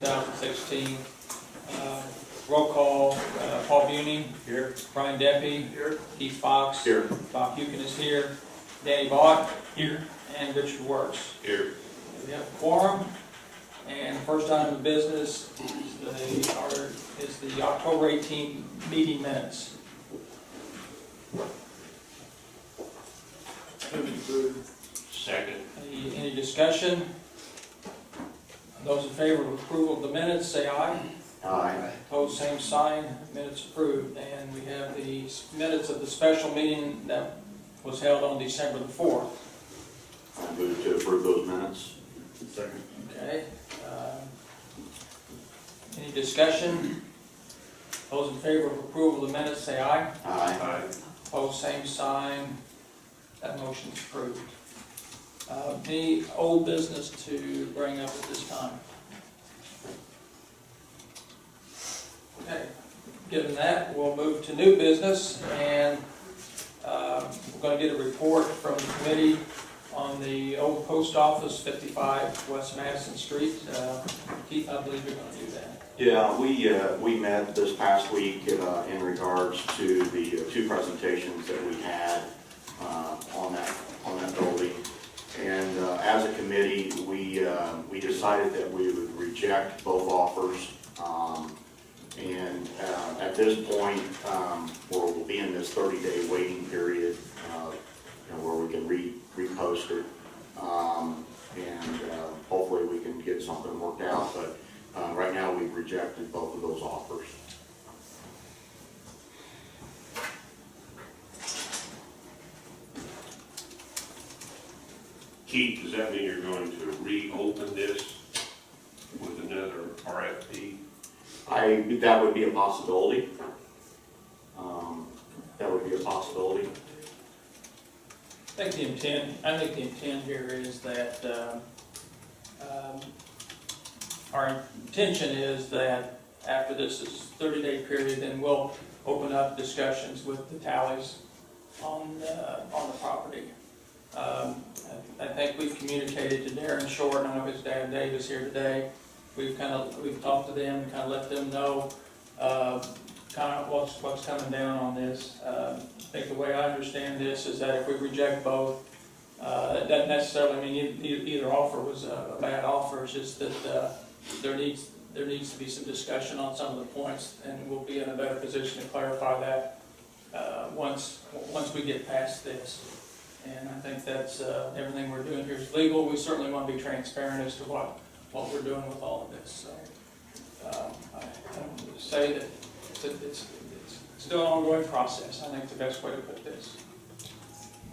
2016. Roll call, Paul Buning. Here. Brian Deppie. Here. Keith Fox. Here. Bob Hukin is here. Danny Bott. Here. And Richard Works. Here. We have a quorum. And the first item of business is the October 18 meeting minutes. Second. Any discussion? Those in favor of approval of the minutes, say aye. Aye. Opposed, same sign. Minutes approved. And we have the minutes of the special meeting that was held on December the 4th. I move to approve those minutes. Second. Okay. Any discussion? Those in favor of approval of the minutes, say aye. Aye. Opposed, same sign. That motion is approved. Any old business to bring up at this time? Okay, given that, we'll move to new business, and we're going to get a report from the committee on the old post office, 55 West Madison Street. Keith, I believe you're going to do that. Yeah, we met this past week in regards to the two presentations that we had on that building. And as a committee, we decided that we would reject both offers. And at this point, we'll be in this 30-day waiting period, where we can repost it, and hopefully we can get something worked out. But right now, we've rejected both of those offers. Keith, does that mean you're going to reopen this with another RFP? That would be a possibility. That would be a possibility. I think the intent here is that our intention is that after this is 30-day period, then we'll open up discussions with the tallies on the property. I think we've communicated to Darren Short. I know his dad Dave is here today. We've talked to them, kind of let them know kind of what's coming down on this. I think the way I understand this is that if we reject both, it doesn't necessarily mean either offer was a bad offer. It's just that there needs to be some discussion on some of the points, and we'll be in a better position to clarify that once we get past this. And I think that's everything we're doing here is legal. We certainly want to be transparent as to what we're doing with all of this. So I would say that it's still an ongoing process. I think the best way to put this.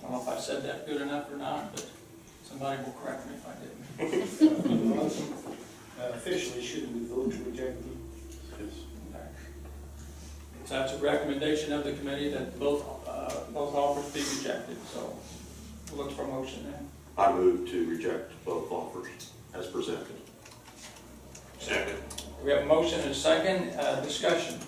I don't know if I said that good enough or not, but somebody will correct me if I didn't. Officially, shouldn't we vote to reject them? Okay. So that's a recommendation of the committee that both offers be rejected. So we'll look for a motion then. I move to reject both offers as presented. Second. We have a motion and a second. Discussion.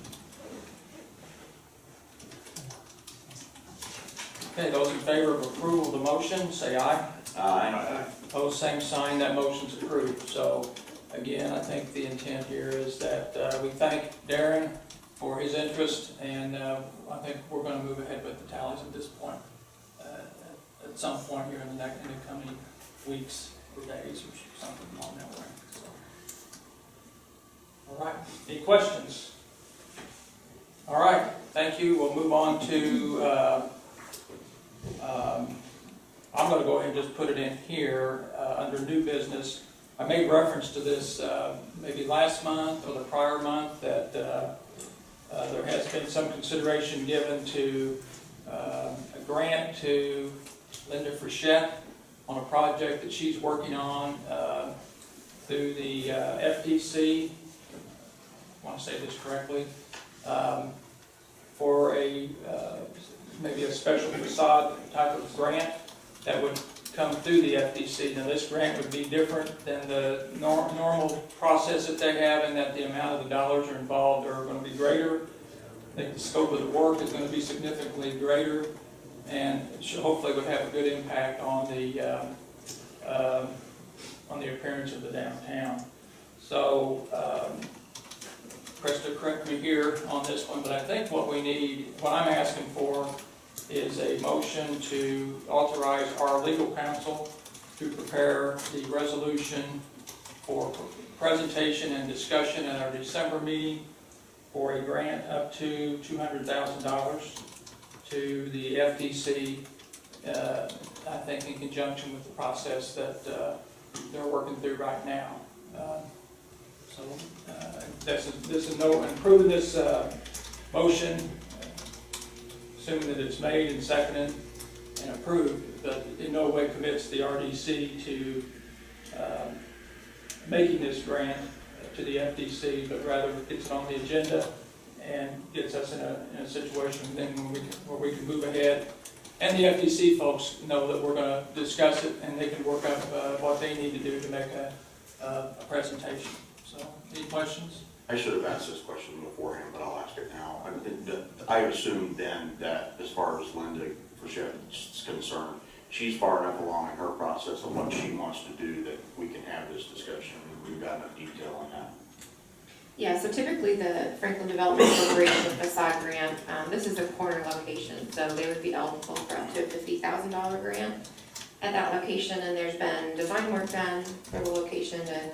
Okay, those in favor of approval of the motion, say aye. Aye. Opposed, same sign. That motion's approved. So again, I think the intent here is that we thank Darren for his interest, and I think we're going to move ahead with the tallies at this point. At some point here in the coming weeks or days or something along that way. So. All right. Any questions? All right. Thank you. We'll move on to. I'm going to go ahead and just put it in here under new business. I made reference to this maybe last month or the prior month that there has been some consideration given to a grant to Linda Frechette on a project that she's working on through the FTC. I want to say this correctly, for maybe a special facade type of grant that would come through the FTC. Now this grant would be different than the normal process that they have, in that the amount of the dollars are involved are going to be greater. I think the scope of the work is going to be significantly greater, and it should hopefully would have a good impact on the appearance of the downtown. So, Krista, correct me here on this one, but I think what I'm asking for is a motion to authorize our legal counsel to prepare the resolution for presentation and discussion at our December meeting for a grant up to $200,000 to the FDC, I think in conjunction with the process that they're working through right now. So this is approving this motion, assuming that it's made and seconded and approved, but in no way commits the RDC to making this grant to the FDC, but rather gets it on the agenda and gets us in a situation then where we can move ahead. And the FDC folks know that we're going to discuss it and they can work up what they need to do to make a presentation. So, any questions? I should have asked this question beforehand, but I'll ask it now. I assume then that as far as Linda Frichette's concerned, she's far enough along in her process of what she wants to do that we can have this discussion. We've got enough detail on that. Yeah, so typically the Franklin Development Corporation facade grant, this is a corner location, so they would be eligible for up to a $50,000 grant at that location, and there's been design work done for the location to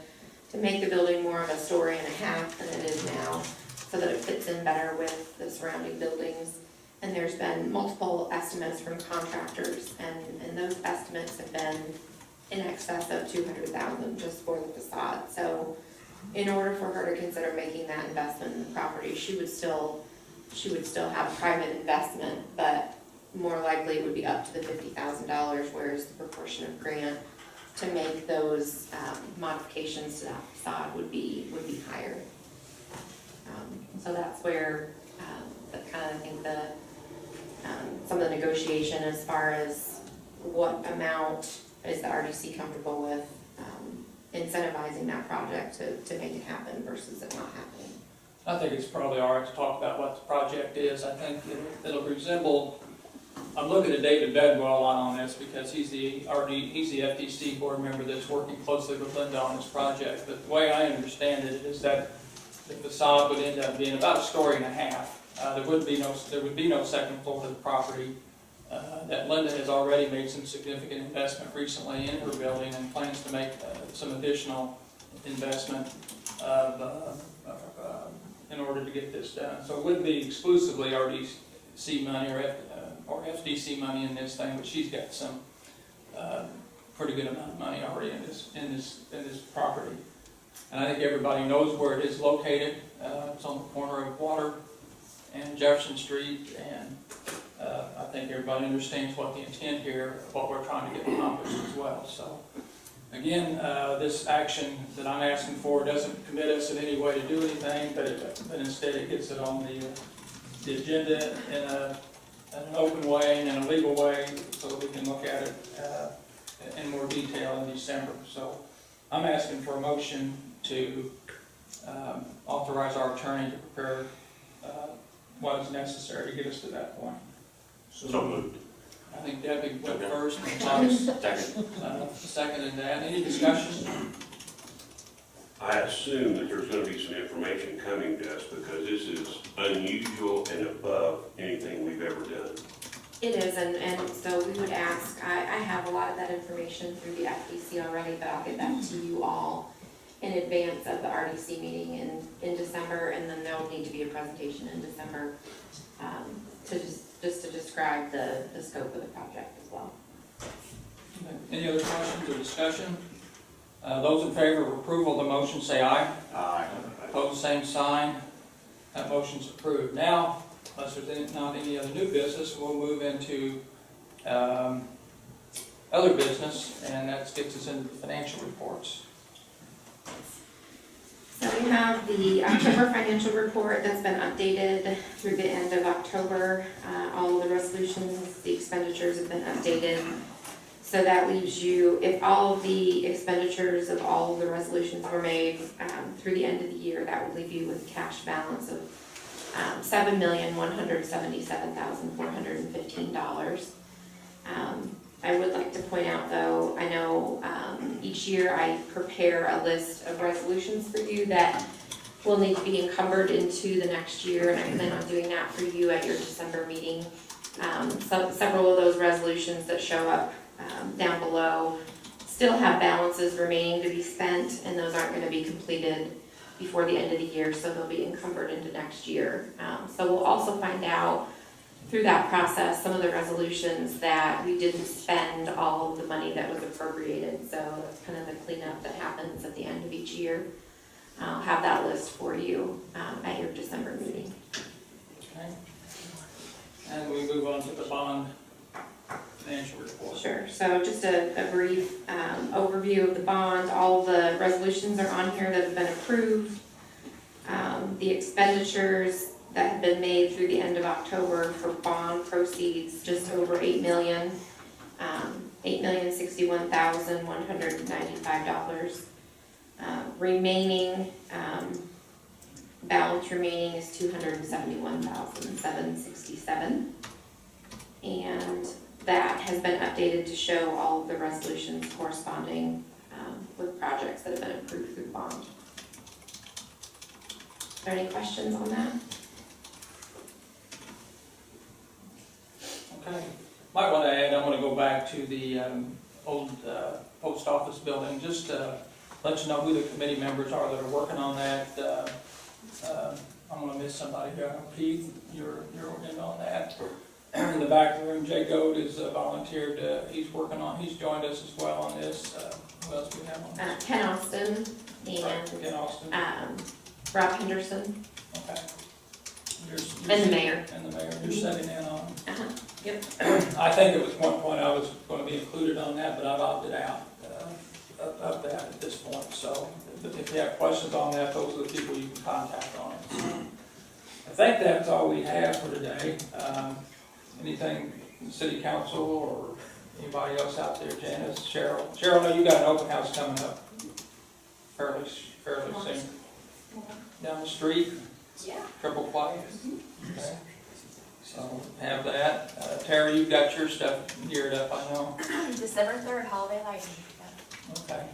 make the building more of a story and a half than it is now, so that it fits in better with the surrounding buildings. And there's been multiple estimates from contractors, and those estimates have been in excess of $200,000 just for the facade. So in order for her to consider making that investment in the property, she would still have private investment, but more likely it would be up to the $50,000, whereas the proportion of grant to make those modifications to that facade would be higher. So that's where that kind of, I think some of the negotiation as far as what amount is the RDC comfortable with incentivizing that project to make it happen versus it not happening. I think it's probably all right to talk about what the project is. I think it'll resemble, I'm looking at David Bedwell a lot on this because he's the FDC board member that's working closely with Linda on this project. But the way I understand it is that the facade would end up being about a story and a half. There would be no second floor to the property. That Linda has already made some significant investment recently in her building and plans to make some additional investment in order to get this done. So it wouldn't be exclusively RDC money or FDC money in this thing, but she's got some pretty good amount of money already in this property. And I think everybody knows where it is located. It's on the corner of Water and Jefferson Street, and I think everybody understands what the intent here, what we're trying to get accomplished as well. So, again, this action that I'm asking for doesn't commit us in any way to do anything, but instead it gets it on the agenda in an open way and in a legal way, so that we can look at it in more detail in December. So, I'm asking for a motion to authorize our attorney to prepare what is necessary to get us to that point. So moved. I think Debbie went first, and Thomas seconded that. Any discussion? I assume that there's gonna be some information coming to us because this is unusual and above anything we've ever done. It is, and so we would ask, I have a lot of that information through the FDC already, but I'll get that to you all in advance of the RDC meeting in December, and then there will need to be a presentation in December to just to describe the scope of the project as well. Any other questions or discussion? Those in favor of approval of the motion say aye. Aye. Opposed, same sign. That motion's approved. Now, unless there's not any other new business, we'll move into other business, and that gets us into the financial reports. So we have the October financial report that's been updated through the end of October. All of the resolutions, the expenditures have been updated. So that leaves you, if all of the expenditures of all of the resolutions were made through the end of the year, that would leave you with a cash balance of $7,177,415. I would like to point out though, I know, each year I prepare a list of resolutions for you that will need to be encumbered into the next year, and I plan on doing that for you at your December meeting. Several of those resolutions that show up, down below still have balances remaining to be spent, and those aren't gonna be completed before the end of the year, so they'll be encumbered into next year. So we'll also find out through that process, some of the resolutions that we didn't spend all of the money that was appropriated, so that's kind of the cleanup that happens at the end of each year. I'll have that list for you, at your December meeting. Okay. And we move on to the bond financial report. Sure, so just a brief overview of the bond. All the resolutions are on here that have been approved. The expenditures that have been made through the end of October for bond proceeds, just over $8 million, $8,061,195. Remaining, balance remaining is $271,767. And that has been updated to show all of the resolutions corresponding with projects that have been approved through bond. Are there any questions on that? Okay. Might want to add, I'm going to go back to the old post office building, just to let you know who the committee members are that are working on that. I'm going to miss somebody here. Keith, you're in on that. In the back room, Jay Gold is volunteered. He's joined us as well on this. Who else do we have on this? Ken Austin and Ken Austin. Rob Henderson. Okay. And the mayor. And the mayor, you're setting in on. Yep. I think at one point I was going to be included on that, but I've opted out of that at this point. So if you have questions on that, those are the people you can contact on it. So I think that's all we have for today. Anything from the city council or anybody else out there? Janice, Cheryl? Cheryl, I know you got an open house coming up fairly soon. Down the street? Yeah. Triple play? Okay. So have that. Tara, you've got your stuff geared up, I know. December 3rd, holiday lighting. Okay.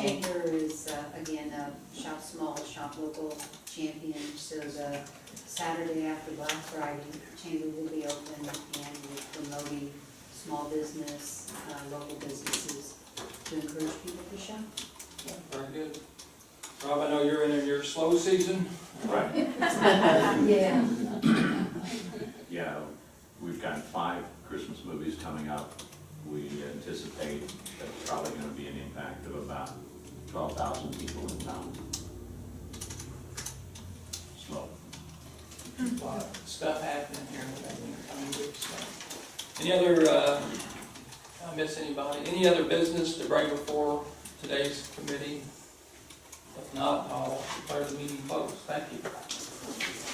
Chamber is, again, a shop small, shop local champion, so the Saturday after Black Friday, Chamber will be open and we're promoting small business, local businesses to encourage people to shop. Yeah, very good. Rob, I know you're in your slow season. Right. Yeah. Yeah, we've got 5 Christmas movies coming up. We anticipate that's probably going to be an impact of about 12,000 people in town. Slow. A lot of stuff happening here in the coming weeks. So. Any other, I miss anybody? Any other business to bring before today's committee? If not, I'll declare the meeting closed. Thank you.